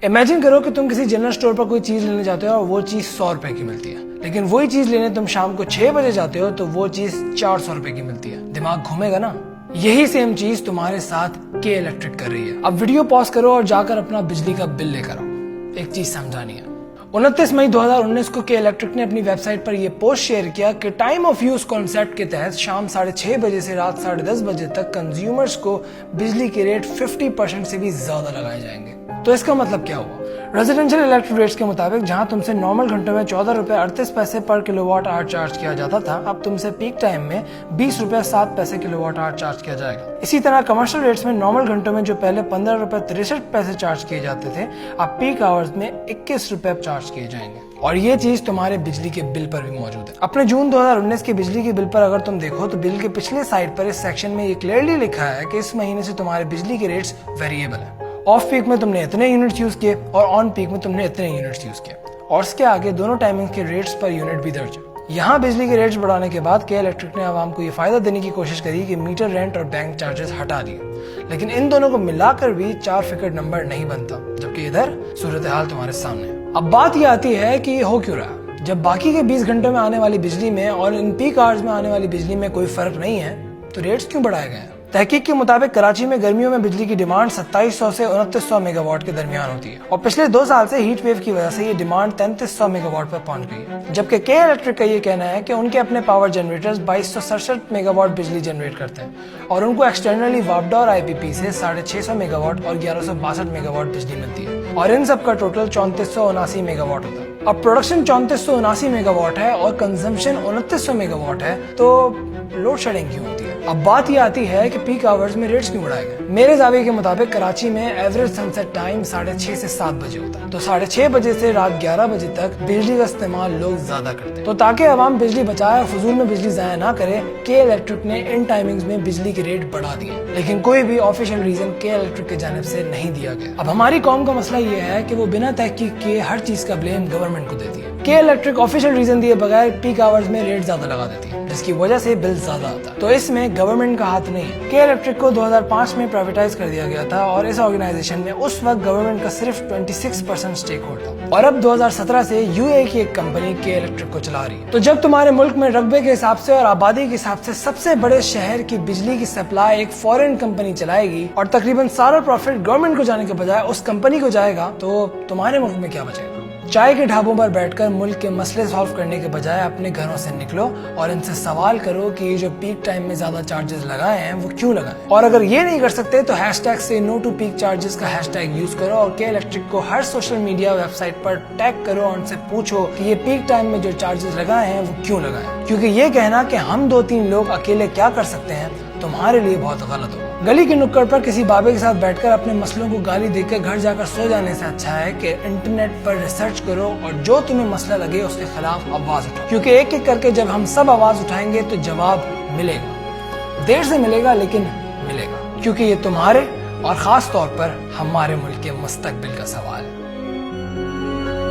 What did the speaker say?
Imagine करो कि तुम किसी जनरल स्टोर पर कोई चीज लेने जाते हो और वो चीज 100 रुपए की मिलती है, लेकिन वही चीज लेने तुम शाम को 6 बजे जाते हो तो वो चीज 400 रुपए की मिलती है। दिमाग घूमेगा ना। यही सेम चीज तुम्हारे साथ के इलेक्ट्रिक कर रही है। अब वीडियो पॉज करो और जाकर अपना बिजली का बिल लेकर आओ। एक चीज समझानी है। 29 मई 2019 को के इलेक्ट्रिक ने अपनी वेबसाइट पर यह पोस्ट शेयर किया कि टाइम ऑफ यूज कॉन्सेप्ट के तहत शाम 6:30 बजे से रात 10:30 बजे तक कंज्यूमर्स को बिजली के रेट 50% से भी ज्यादा लगाए जाएंगे। तो इसका मतलब क्या हुआ? रेजिडेंशियल इलेक्ट्रिक रेट्स के मुताबिक जहां तुमसे नॉर्मल घंटों में 14 रुपए 38 पैसे पर किलोवाट आवर चार्ज किया जाता था, अब तुमसे पीक टाइम में 20 रुपए 7 पैसे किलोवाट आवर चार्ज किया जाएगा। इसी तरह कमर्शियल रेट्स में नॉर्मल घंटों में जो पहले 15 रुपए 63 पैसे चार्ज किए जाते थे, अब पीक आवर्स में 21 रुपए चार्ज किए जाएंगे। और ये चीज तुम्हारे बिजली के बिल पर भी मौजूद है। अपने जून 2019 के बिजली के बिल पर अगर तुम देखो तो बिल के पिछले साइड पर इस सेक्शन में ये क्लियरली लिखा है कि इस महीने से तुम्हारे बिजली के रेट्स वेरिएबल है। ऑफ पीक में तुमने इतने यूनिट्स यूज किए और ऑन पीक में तुमने इतने यूनिट्स यूज किए, और इसके आगे दोनों टाइमिंग के रेट्स पर यूनिट भी दर्ज है। यहाँ बिजली के रेट्स बढ़ाने के बाद के इलेक्ट्रिक ने आवाम को ये फायदा देने की कोशिश करी कि मीटर रेंट और बैंक चार्जेस हटा दिए, लेकिन इन दोनों को मिलाकर भी 4 फिगर नंबर नहीं बनता, जबकि इधर सूरत हाल तुम्हारे सामने है। अब बात ये आती है कि ये हो क्यों रहा? जब बाकी के 20 घंटों में आने वाली बिजली में और इन पीक आवर्स में आने वाली बिजली में कोई फर्क नहीं है, तो रेट्स क्यों बढ़ाए गए हैं? तहकीक के मुताबिक कराची में गर्मियों में बिजली की डिमांड 2700 से 2900 मेगावाट के दरमियान होती है, और पिछले 2 साल से हीट वेव की वजह से ये डिमांड 3300 मेगावाट पर पहुंच गई है। जबकि के इलेक्ट्रिक का ये कहना है कि उनके अपने पावर जनरेटर्स 2267 मेगावाट बिजली जनरेट करते हैं और उनको एक्सटर्नली वापडा और IPP से 650 मेगावाट और 1162 मेगावाट बिजली मिलती है, और इन सब का टोटल 3479 मेगावाट होता है। अब प्रोडक्शन 3479 मेगावाट है और कंजम्पशन 2900 मेगावाट है, तो लोड शेडिंग क्यों होती है? अब बात ये आती है कि पीक आवर्स में रेट्स क्यों बढ़ाए गए? मेरे दावे के मुताबिक कराची में एवरेज सनसेट टाइम 6:30 से 7 बजे होता है, तो 6:30 बजे से रात 11 बजे तक बिजली का इस्तेमाल लोग ज्यादा करते हैं। तो ताकि आवाम बिजली बचाए और फजूल में बिजली जाया ना करे, के इलेक्ट्रिक ने इन टाइमिंग्स में बिजली के रेट बढ़ा दिए, लेकिन कोई भी ऑफिशियल रीजन के इलेक्ट्रिक की जानिब से नहीं दिया गया। अब हमारी कौम का मसला ये है कि वो बिना तहकीक के हर चीज का ब्लेम गवर्नमेंट को देती है। के इलेक्ट्रिक ऑफिशियल रीजन दिए बगैर पीक आवर्स में रेट ज्यादा लगा देती है, जिसकी वजह से बिल ज्यादा आता है। तो इसमें गवर्नमेंट का हाथ नहीं है। के इलेक्ट्रिक को 2005 में प्राइवेटाइज कर दिया गया था और इस ऑर्गेनाइजेशन में उस वक्त गवर्नमेंट का सिर्फ 26% स्टेक होल्ड था, और अब 2017 से UAE की एक कंपनी के इलेक्ट्रिक को चला रही है। तो जब तुम्हारे मुल्क में रकबे के हिसाब से और आबादी के हिसाब से सबसे बड़े शहर की बिजली की सप्लाई एक फॉरेन कंपनी चलाएगी और तकरीबन सारा प्रॉफिट गवर्नमेंट को जाने के बजाय उस कंपनी को जाएगा, तो तुम्हारे मुल्क में क्या बचेगा? चाय के ढाबों पर बैठकर मुल्क के मसले सॉल्व करने के बजाय अपने घरों से निकलो और इनसे सवाल करो कि ये जो पीक टाइम में ज्यादा चार्जेस लगाए हैं वो क्यों लगाए, और अगर ये नहीं कर सकते तो हैशटैग से नो टू पीक चार्जेस का हैशटैग यूज करो और के इलेक्ट्रिक को हर सोशल मीडिया वेबसाइट पर टैग करो और उनसे पूछो कि ये पीक टाइम में जो चार्जेस लगाए हैं वो क्यों लगाए। क्योंकि ये कहना कि हम 2-3 लोग अकेले क्या कर सकते हैं तुम्हारे लिए बहुत गलत होगा। गली के नुक्कड़ पर किसी बाबे के साथ बैठकर अपने मसलों को गाली देकर घर जाकर सो जाने से अच्छा है कि इंटरनेट पर रिसर्च करो और जो तुम्हें मसला लगे उसके खिलाफ आवाज उठाओ, क्योंकि एक एक करके जब हम सब आवाज उठाएंगे तो जवाब मिलेगा। देर से मिलेगा, लेकिन मिलेगा, क्योंकि ये तुम्हारे और खास तौर पर हमारे मुल्क के मुस्तकबिल का सवाल है।